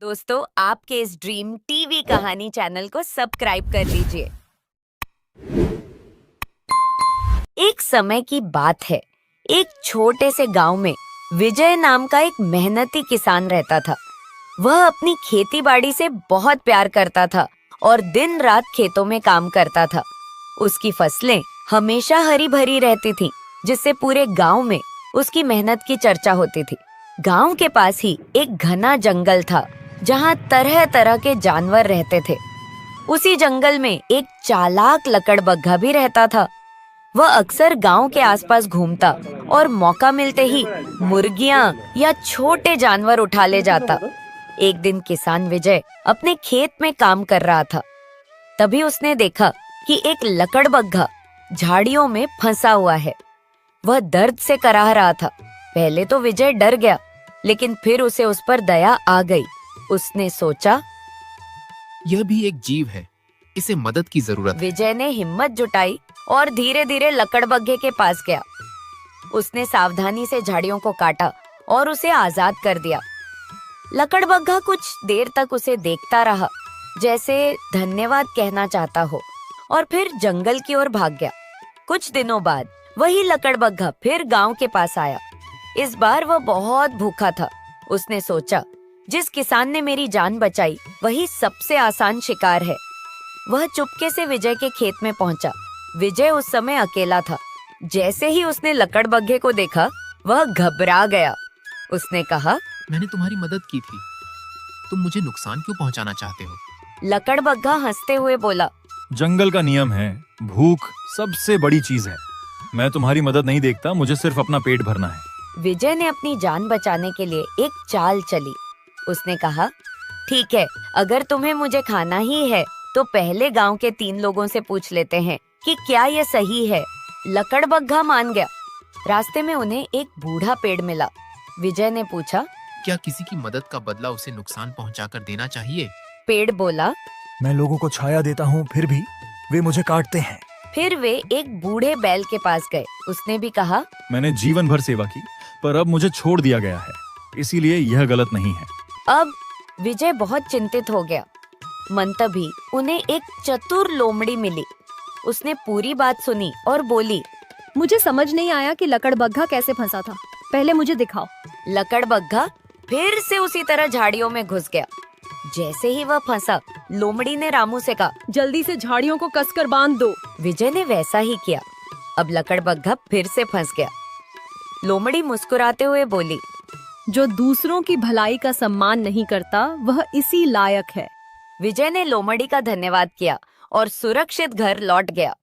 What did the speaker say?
दोस्तों, आपके इस ड्रीम टीवी कहानी चैनल को सब्सक्राइब कर लीजिए। एक समय की बात है, एक छोटे से गांव में विजय नाम का एक मेहनती किसान रहता था। वह अपनी खेती बाड़ी से बहुत प्यार करता था और दिन रात खेतों में काम करता था। उसकी फसलें हमेशा हरी भरी रहती थीं, जिससे पूरे गांव में उसकी मेहनत की चर्चा होती थी। गांव के पास ही एक घना जंगल था, जहां तरह तरह के जानवर रहते थे। उसी जंगल में एक चालाक लकड़बग्घा भी रहता था। वह अक्सर गांव के आसपास घूमता और मौका मिलते ही मुर्गियां या छोटे जानवर उठा ले जाता। एक दिन किसान विजय अपने खेत में काम कर रहा था। तभी उसने देखा कि एक लकड़बग्घा झाड़ियों में फंसा हुआ है। वह दर्द से कराह रहा था। पहले तो विजय डर गया, लेकिन फिर उसे उस पर दया आ गई। उसने सोचा, यह भी एक जीव है, इसे मदद की जरूरत है। विजय ने हिम्मत जुटाई और धीरे धीरे लकड़बग्घे के पास गया। उसने सावधानी से झाड़ियों को काटा और उसे आजाद कर दिया। लकड़बग्घा कुछ देर तक उसे देखता रहा, जैसे धन्यवाद कहना चाहता हो, और फिर जंगल की ओर भाग गया। कुछ दिनों बाद वही लकड़बग्घा फिर गांव के पास आया। इस बार वह बहुत भूखा था। उसने सोचा, जिस किसान ने मेरी जान बचाई वही सबसे आसान शिकार है। वह चुपके से विजय के खेत में पहुंचा। विजय उस समय अकेला था। जैसे ही उसने लकड़बग्घे को देखा, वह घबरा गया। उसने कहा, मैंने तुम्हारी मदद की थी, तुम मुझे नुकसान क्यों पहुंचाना चाहते हो? लकड़बग्घा हंसते हुए बोला, जंगल का नियम है, भूख सबसे बड़ी चीज है। मैं तुम्हारी मदद नहीं देखता, मुझे सिर्फ अपना पेट भरना है। विजय ने अपनी जान बचाने के लिए एक चाल चली। उसने कहा, ठीक है, अगर तुम्हें मुझे खाना ही है तो पहले गांव के 3 लोगों से पूछ लेते हैं कि क्या ये सही है। लकड़बग्घा मान गया। रास्ते में उन्हें एक बूढ़ा पेड़ मिला। विजय ने पूछा, क्या किसी की मदद का बदला उसे नुकसान पहुंचाकर देना चाहिए? पेड़ बोला, मैं लोगों को छाया देता हूँ, फिर भी वे मुझे काटते हैं। फिर वे एक बूढ़े बैल के पास गए। उसने भी कहा, मैंने जीवन भर सेवा की, पर अब मुझे छोड़ दिया गया है, इसीलिए यह गलत नहीं है। अब विजय बहुत चिंतित हो गया। मंतभी उन्हें एक चतुर लोमड़ी मिली। उसने पूरी बात सुनी और बोली, मुझे समझ नहीं आया कि लकड़बग्घा कैसे फंसा था, पहले मुझे दिखाओ। लकड़बग्घा फिर से उसी तरह झाड़ियों में घुस गया। जैसे ही वह फंसा, लोमड़ी ने रामू से कहा, जल्दी से झाड़ियों को कसकर बांध दो। विजय ने वैसा ही किया। अब लकड़बग्घा फिर से फंस गया। लोमड़ी मुस्कुराते हुए बोली, जो दूसरों की भलाई का सम्मान नहीं करता वह इसी लायक है। विजय ने लोमड़ी का धन्यवाद किया और सुरक्षित घर लौट गया।